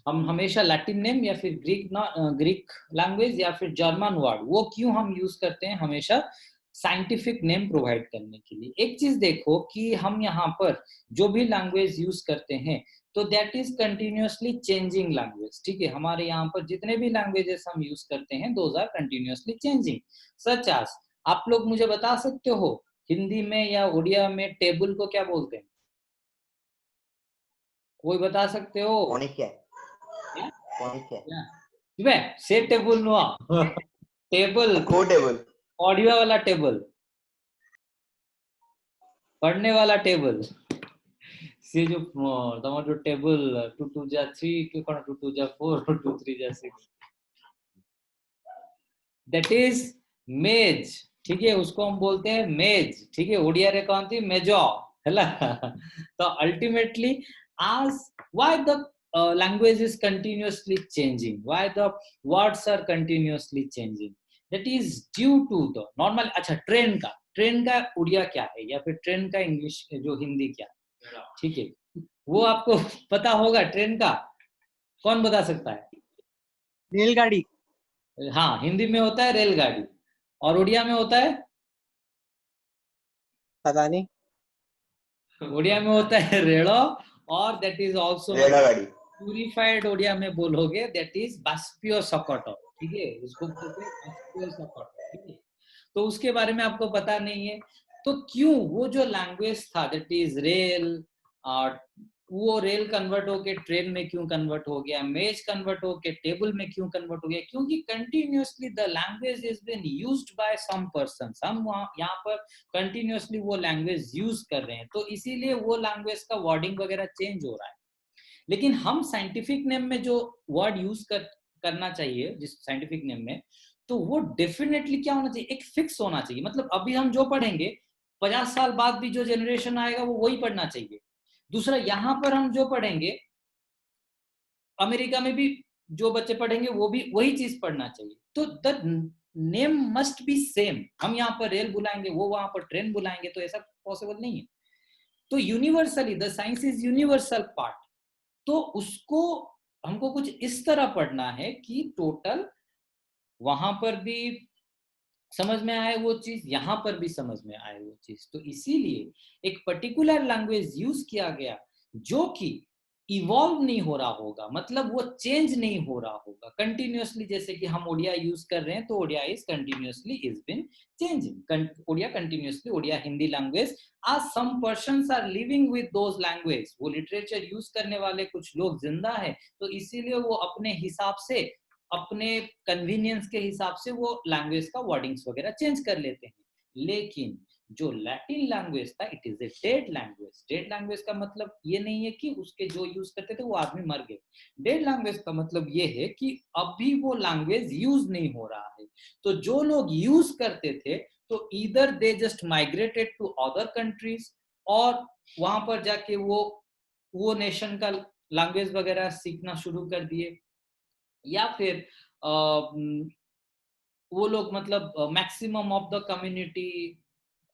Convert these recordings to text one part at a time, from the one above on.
हम हमेशा Latin name या फिर ग्रीक लैंग्वेज या फिर जर्मन वर्ड, वो क्यों हम यूज करते हैं हमेशा साइंटिफिक नेम प्रोवाइड करने के लिए। एक चीज देखो कि हम यहाँ पर जो भी लैंग्वेज यूज करते हैं तो that is continuously changing language, ठीक है। हमारे यहाँ पर जितने भी लैंग्वेजेस हम यूज करते हैं those are continuously changing. Such as, आप लोग मुझे बता सकते हो हिंदी में या उड़िया में टेबल को क्या बोलते हैं? कोई बता सकते हो? Phonetic. क्या Phonetic. क्या बे, से टेबल नुआ टेबल, Quotable. ऑडियो वाला टेबल, पढ़ने वाला टेबल से जो तुम्हारा जो टेबल 2 2 जा 3 के कौन 2 2 जा 4 2 3 जा 6, दैट इज मेज, ठीक है। उसको हम बोलते हैं मेज, ठीक है। ओडिया रे कहती मेजो हैला तो अल्टीमेटली आज why the language is continuously changing, why the words are continuously changing, that is due to the normal। अच्छा, ट्रेन का उड़िया क्या है या फिर ट्रेन का इंग्लिश जो हिंदी क्या, ठीक है, वो आपको पता होगा। ट्रेन का कौन बता सकता है? रेलगाड़ी। हाँ, हिंदी में होता है रेलगाड़ी और उड़िया में होता है, पता नहीं। उड़िया में होता है रेड़ो, और दैट इज ऑल्सो रेलगाड़ी। प्यूरिफाइड उड़िया में बोलोगे दैट इज बाष्पीय सकट, ठीक है। उसको बोलते हैं बाष्पीय सकट, ठीक है। तो उसके बारे में आपको पता नहीं है। तो क्यों वो जो लैंग्वेज था दैट इज रेल, और वो रेल कन्वर्ट होके ट्रेन में क्यों कन्वर्ट हो गया, मेज कन्वर्ट होके टेबल में क्यों कन्वर्ट हो गया, क्योंकि continuously the language is been used by some persons, हम यहाँ पर कंटिन्यूअसली वो लैंग्वेज यूज कर रहे हैं, तो इसीलिए वो लैंग्वेज का वर्डिंग वगैरह चेंज हो रहा है। लेकिन हम साइंटिफिक नेम में जो वर्ड यूज करना चाहिए जिस साइंटिफिक नेम में, तो वो डेफिनेटली क्या होना चाहिए, एक फिक्स होना चाहिए। मतलब अभी हम जो पढ़ेंगे 50 साल बाद भी जो जनरेशन आएगा वो वही पढ़ना चाहिए। दूसरा, यहाँ पर हम जो पढ़ेंगे अमेरिका में भी जो बच्चे पढ़ेंगे वो भी वही चीज पढ़ना चाहिए। तो the name must be same. हम यहाँ पर रेल बुलाएंगे, वो वहां पर ट्रेन बुलाएंगे, तो ऐसा पॉसिबल नहीं है। तो universally the science is universal part, तो उसको हमको कुछ इस तरह पढ़ना है कि टोटल वहां पर भी समझ में आए वो चीज, यहाँ पर भी समझ में आए वो चीज। तो इसीलिए एक पर्टिकुलर लैंग्वेज यूज किया गया जो कि इवॉल्व नहीं हो रहा होगा, मतलब वो चेंज नहीं हो रहा होगा कंटिन्यूअसली। जैसे कि हम ओडिया यूज कर रहे हैं तो Odia is continuously is been changing, Odia continuously, Odia Hindi language आज some persons are living with those language, वो लिटरेचर यूज करने वाले कुछ लोग जिंदा है, तो इसीलिए वो अपने हिसाब से, अपने कन्वीनियंस के हिसाब से वो लैंग्वेज का वर्डिंग्स वगैरह चेंज कर लेते हैं। लेकिन जो लैटिन लैंग्वेज था it is a dead language. Dead language का मतलब ये नहीं है कि उसके जो यूज करते थे वो आदमी मर गए। डेड लैंग्वेज का मतलब ये है कि अभी वो लैंग्वेज यूज नहीं हो रहा है। तो जो लोग यूज करते थे तो इधर they just migrated to other countries, और वहां पर जाके वो नेशन का लैंग्वेज वगैरह सीखना शुरू कर दिए, या फिर वो लोग मतलब मैक्सिमम ऑफ द कम्युनिटी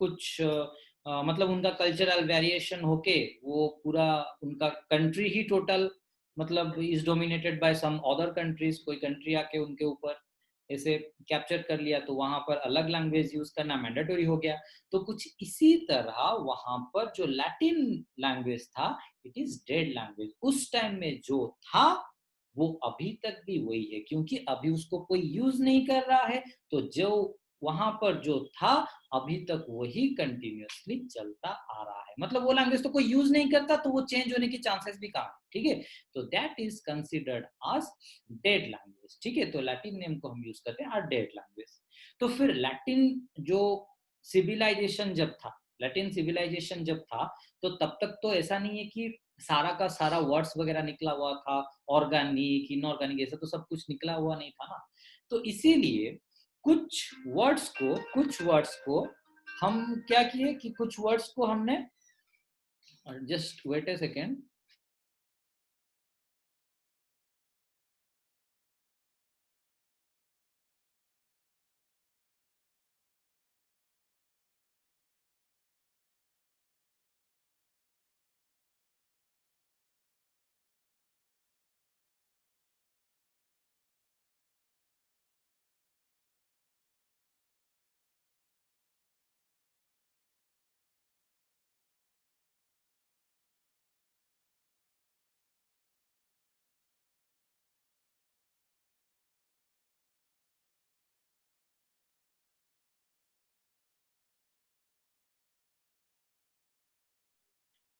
कुछ मतलब उनका कल्चरल वेरिएशन होके वो पूरा उनका कंट्री ही टोटल मतलब is dominated by some other countries, कोई कंट्री आके उनके ऊपर ऐसे कैप्चर कर लिया, तो वहां पर अलग लैंग्वेज यूज करना मैंडेटरी हो गया। तो कुछ इसी तरह वहां पर जो लैटिन लैंग्वेज था इट इज डेड लैंग्वेज। उस टाइम में जो था वो अभी तक भी वही है, क्योंकि अभी उसको कोई यूज नहीं कर रहा है, तो जो वहां पर जो था अभी तक वही कंटिन्यूअसली चलता आ रहा है। मतलब वो लैंग्वेज तो कोई यूज नहीं करता, तो वो चेंज होने की चांसेस भी कम है, ठीक है। तो that is considered as dead language, ठीक है। तो लैटिन नेम को हम यूज करते हैं आर डेड लैंग्वेज। तो फिर लैटिन जो सिविलाइजेशन जब था, लैटिन सिविलाइजेशन जब था, तो तब तक तो ऐसा नहीं है कि सारा का सारा वर्ड्स वगैरह निकला हुआ था, ऑर्गेनिक इनऑर्गेनिक ऐसा तो सब कुछ निकला हुआ नहीं था ना। तो इसीलिए कुछ वर्ड्स को हम क्या किए कि कुछ वर्ड्स को हमने, जस्ट वेट ए सेकेंड,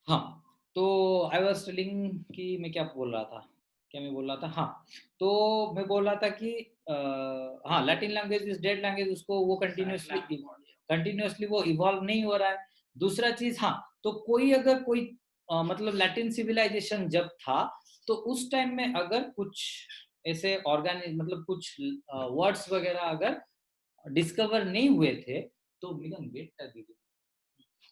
हाँ, तो आई वाज टेलिंग कि मैं क्या बोल रहा था? क्या मैं बोल रहा था? हाँ, तो मैं बोल रहा था कि हाँ, Latin language is dead language, उसको वो कंटीन्यूअसली वो इवॉल्व नहीं हो रहा है। दूसरा चीज़, हाँ, तो कोई अगर कोई मतलब लैटिन सिविलाइजेशन जब था, तो उस टाइम में अगर कुछ ऐसे मतलब कुछ वर्ड्स वगैरह अगर डिस्कवर नहीं हुए थे, तो मिलन वेट कर दीजिए।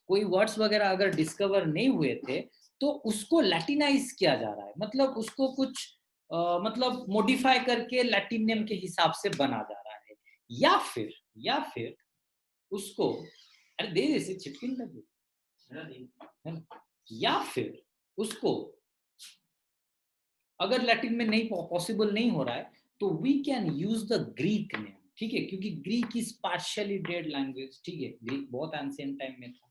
कोई वर्ड्स वगैरह अगर डिस्कवर नहीं हुए थे, तो उसको लैटिनाइज किया जा रहा है, मतलब उसको कुछ मतलब मॉडिफाई करके लैटिन नेम के हिसाब से बना जा रहा है, या फिर उसको, अरे दे दे इसे चिपकिन कर दे, है ना? या फिर उसको अगर लैटिन में नहीं पॉसिबल नहीं हो रहा है, तो we can use the Greek name, ठीक है, क्योंकि Greek is partially dead language, ठीक है, ग्रीक बहुत एंशिएंट टाइम में था।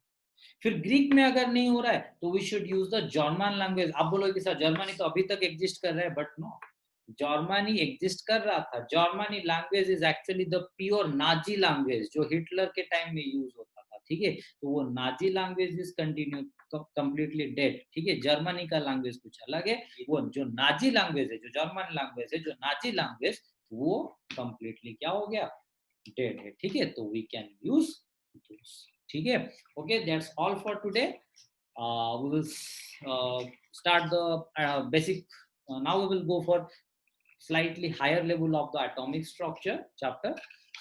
फिर ग्रीक में अगर नहीं हो रहा है, तो we should use the German language. आप बोलोगे कि सर जर्मनी तो अभी तक एग्जिस्ट कर रहा है, बट नो, जर्मनी एग्जिस्ट कर रहा था। Germany language is actually the pure Nazi language जो हिटलर के टाइम में यूज होता था, ठीक है, तो वो Nazi language is continue completely dead, ठीक है। जर्मनी का लैंग्वेज कुछ अलग है, वो जो नाजी लैंग्वेज है, जो जर्मन लैंग्वेज है, जो नाजी लैंग्वेज, वो कंप्लीटली क्या हो गया, डेड है, ठीक है। तो वी कैन यूज दोस, ठीक है। Okay, that's all for today. We will start the basic. Now we will go for slightly higher level of the atomic structure chapter.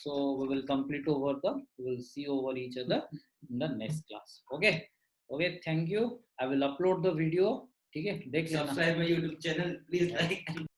So we will complete over we will see over each other in the next class. Okay. Okay. Thank you. I will upload the video. ठीक है, देख लेना. Subscribe my YouTube channel, please like.